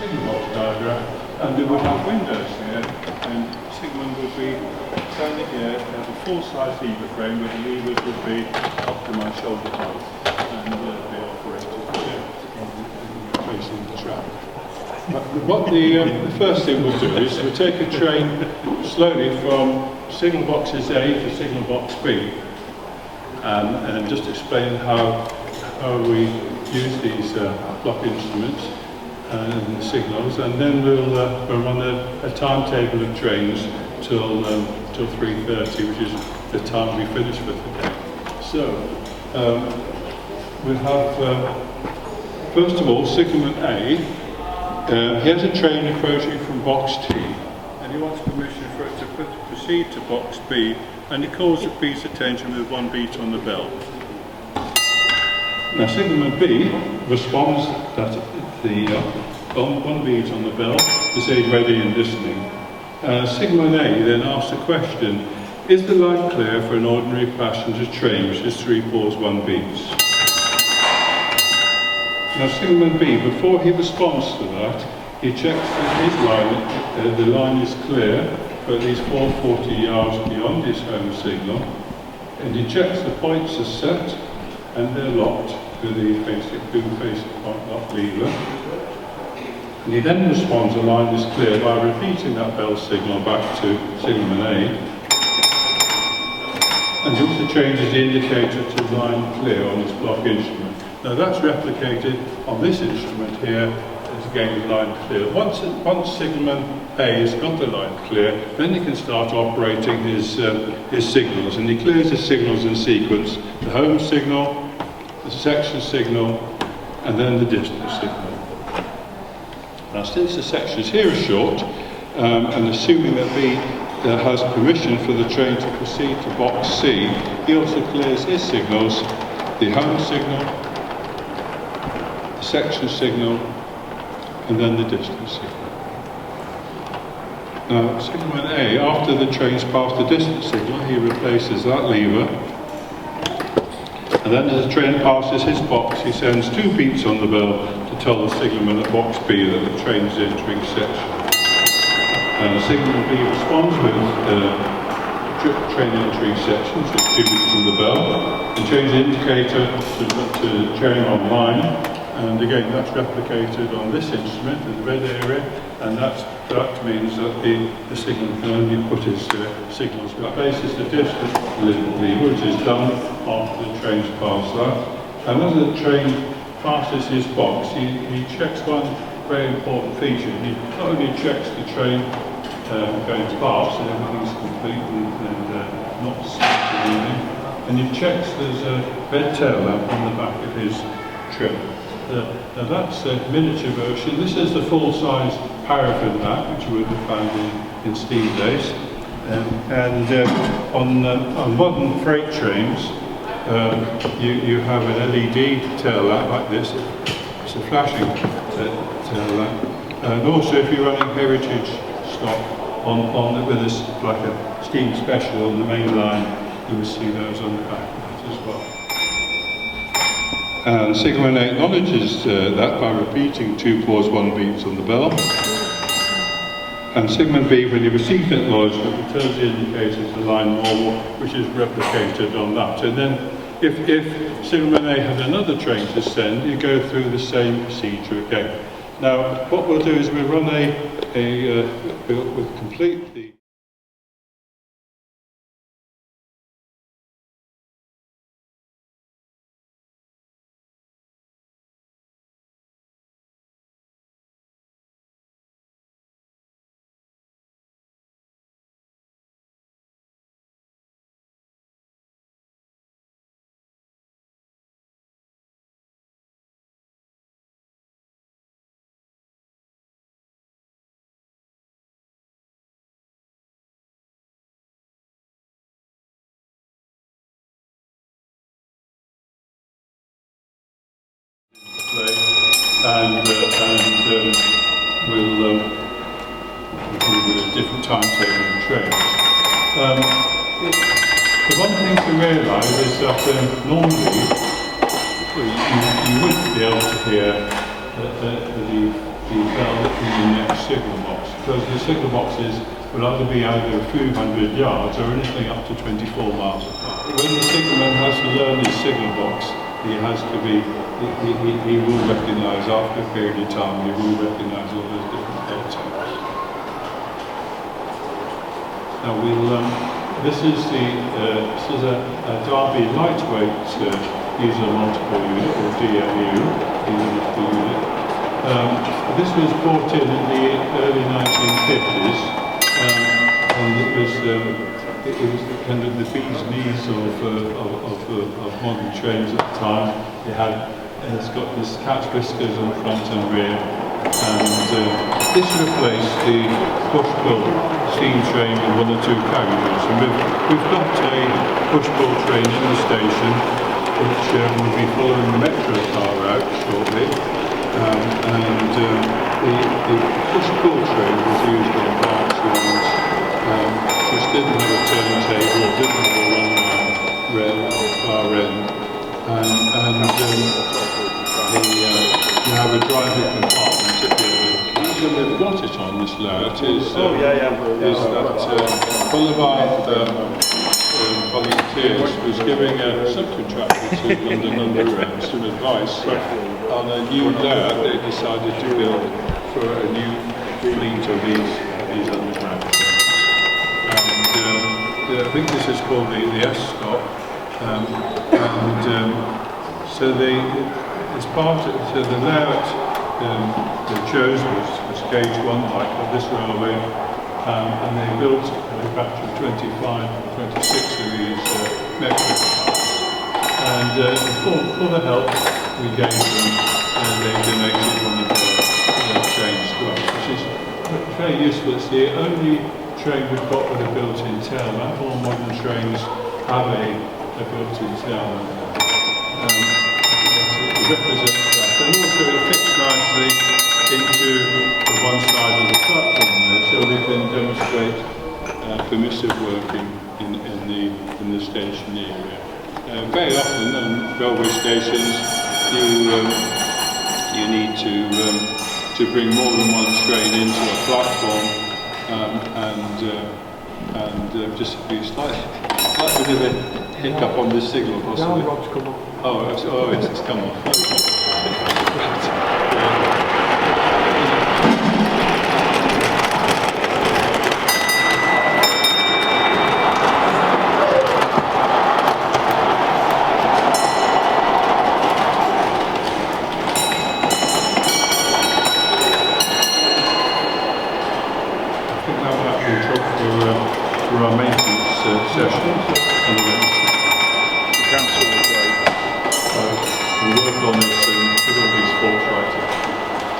signal box diagram, and we would have windows here, and signalman would be standing here at a full-size lever frame where the levers would be up to my shoulder height, and be operated facing the track. But what the first thing we'll do is we'll take a train slowly from signal boxes A to signal box B, and just explain how we use these block instruments and signals, and then we'll run a timetable of trains till 3:30, which is the time we finish for today. So we'll have first of all signalman A. He has a train approaching from box T, and he wants permission for it to proceed to box B, and he calls B's attention with one beat on the bell. Now signalman B responds that one beat on the bell to say ready and listening. Signalman A then asks the question, is the line clear for an ordinary passenger train which is 3 pulls 1 beats? Now signalman B, before he responds to that, he checks that his line, the line is clear for at least 440 yards beyond his home signal, and he checks the points are set and they're locked with the basic boom-facing point lock lever. And he then responds the line is clear by repeating that bell signal back to signalman A, and he also changes the indicator to line clear on his block instrument. Now that's replicated on this instrument here, as again the line clear. Once signalman A has got the line clear, then he can start operating his signals, and he clears his signals in sequence: the home signal, the section signal, and then the distance signal. Now since the sections here are short, and assuming that B has permission for the train to proceed to box C, he also clears his signals: the home signal, the section signal, and then the distance signal. Now signalman A, after the train's passed the distance signal, he replaces that lever, and then as the train passes his box, he sends 2 beats on the bell to tell the signalman at box B that the train is entering section. Signalman B responds with train entering section, so 2 beats on the bell, and change the indicator to train on line, and again that's replicated on this instrument in the red area, and that means that the signalman can only put his signals, replaces the distance lever, which is done after the train's passed that. And as the train passes his box, he checks one very important feature. He not only checks the train going past and everything's complete and not anything, and he checks there's a red tail lamp on the back of his trim. Now that's a miniature version. This is the full-size paraffin lamp, which you would have found in steam days. On modern freight trains, you have an LED tail lamp like this. It's a flashing tail lamp. And also, if you're running heritage stock with this like a steam special on the main line, you will see those on the back of that as well. And signalman A acknowledges that by repeating 2 pause 1 beats on the bell. And signalman B, when he receives that acknowledgement, returns the indicator to line normal, which is replicated on that. And then if signalman A had another train to send, you go through the same procedure again. Now, what we'll do is we'll run we'll complete the and we'll do a different timetable and trains. The one thing to realise is that normally you wouldn't be able to hear the the bell in the next signal box, because the signal boxes will either be either a few hundred yards or anything up to 24 miles apart. When the signalman has to learn his signal box, he has to be, he will recognise after a period of time, he will recognise all those different bell tones. Now this is a Derby lightweight diesel multiple unit, or DMU, diesel multiple unit. This was brought in the early 1950s, and it was kind of the bee's knees of modern trains at the time. It's got this cat's whiskers on front and rear, and this replaced the push-pull steam train with one or two carriages. And we've got a push-pull train in the station, which will be following the metro car route shortly. The push-pull train was used on branch lines which didn't have a turntable or didn't have a one-man rail at the far end. You have a driving compartment at the end. The reason they've got it on this layout is that one of our volunteers was giving a subcontractor to London Underground some advice on a new layout they decided to build for a new fleet of these underground trains. And I think this is called the S-stop. So as part of the layout they chose was gauge 1 like of this railway, and they built a batch of 25 or 26 of these metro cars. And for the help we gave them, they donated one of their trains to us, which is very useful. It's the only train we've got with a built-in tail lamp. All modern trains have a built-in tail lamp. It represents that, and also it fits nicely into the one side of the platform there, so we can demonstrate permissive working in the station area. Very often on railway stations, you need to bring more than one train into a platform, and just be slightly bit of a hiccup on this signal possibly. Now Rob's come up. Oh, it's come off. For our maintenance session. The council will work on this and put all these faults right.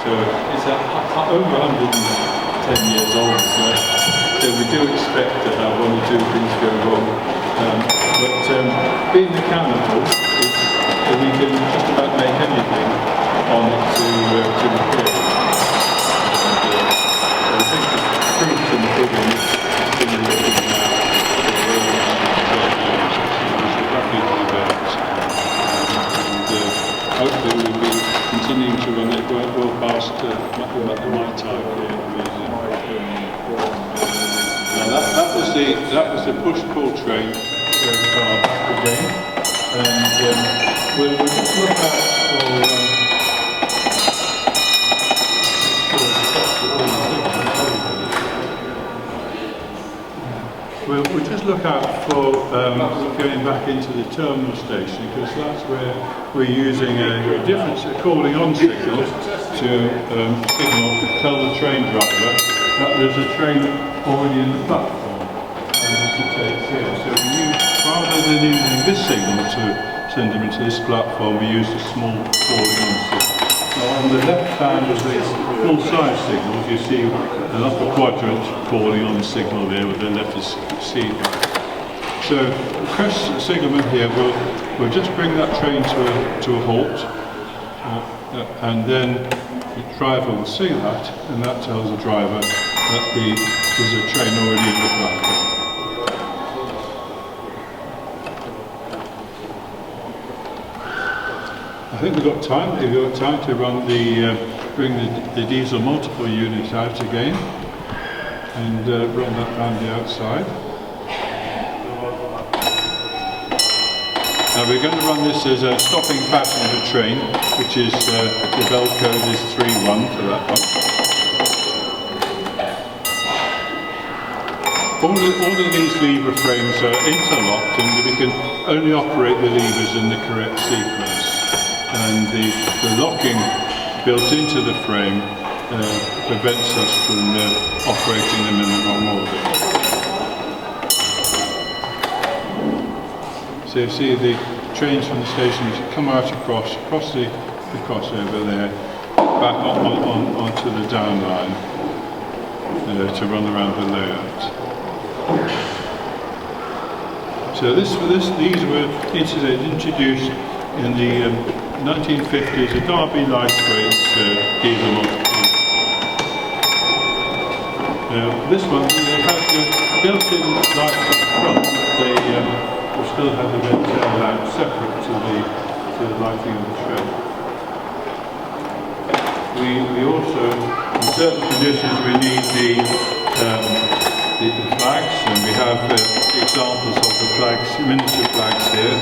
So it's over 110 years old, so we do expect to have one or two things go wrong. But being mechanical, we can just about make anything on it to repair. I think the proofs in the pudding hopefully we'll be continuing to run it well past my time here. Now that was the push-pull train back again, and we'll just look at We'll just look out for going back into the terminal station, because that's where we're using a different calling on signal to tell the train driver that there's a train already in the platform and to take here. So rather than using this signal to send them into this platform, we use a small calling on signal. Now on the left hand of the full-size signals, you see an upper quadrant calling on signal there with the letters C. So the crest signalman here will just bring that train to a halt, and then the driver will see that, and that tells the driver that there's a train already in the platform. I think we've got time to run the bring the diesel multiple unit out again and run that round the outside. Now we're going to run this as a stopping passenger train, which is the bell code is 3-1 for that one. All of these lever frames are interlocked, and we can only operate the levers in the correct sequence. And the locking built into the frame prevents us from operating them in the wrong order. So you see the trains from the stations come out across the crossover there, back onto the down line to run around the layout. So these were introduced in the 1950s, a Derby lightweight diesel multiple. This one, they had built-in lights up front. They still had the red tail lamp separate to the lighting of the train. We also, in certain conditions, we need the flags, and we have examples of the flags, miniature flags here.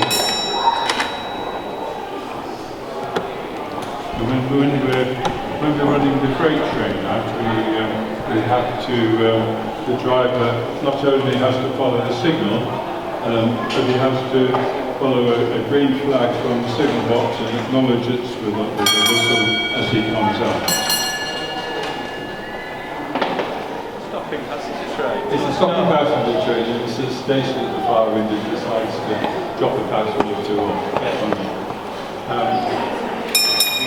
And when we're running the freight train out, we have to, the driver not only has to follow the signal, but he has to follow a green flag from the signal box and acknowledge it with a whistle as he comes out. It's a stopping passenger train, and it's a station at the far end that decides to drop a passenger or two off.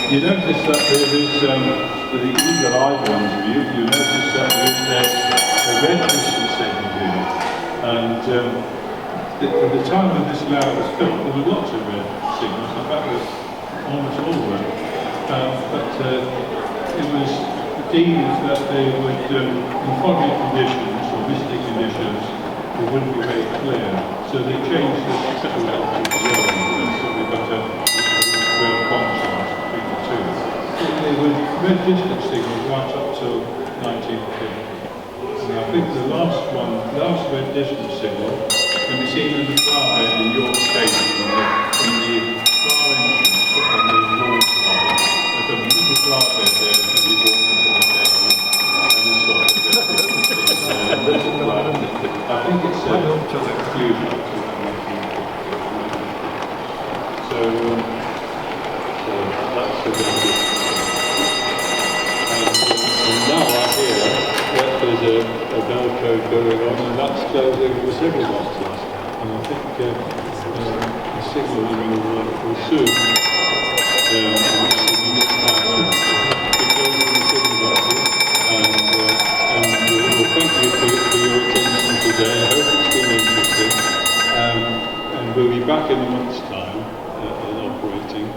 You notice that there is, for the eagle-eyed ones of you, you notice that there is a red distance signal here. And at the time when this layout was built, there were lots of red signals, in fact, almost all of them. But it was deemed that they would, in foggy conditions or misty conditions, they wouldn't be very clear. So they changed the layout to zero, so we've got a real contrast between the two. They were red distance signals right up till 1950. And I think the last red distance signal can be seen in the flower in York Station in the far entrance on the north side. There's a little flower bed there as you walk into the station, and it's got I think it's fusion. So that's a bit. And now I hear that there's a bell code going on, and that's closing the signal boxes. And I think the signalling will soon immediate pattern. It goes in the signal boxes, and we'll thank you for your attention today. I hope it's been interesting. And we'll be back in a month's time operating.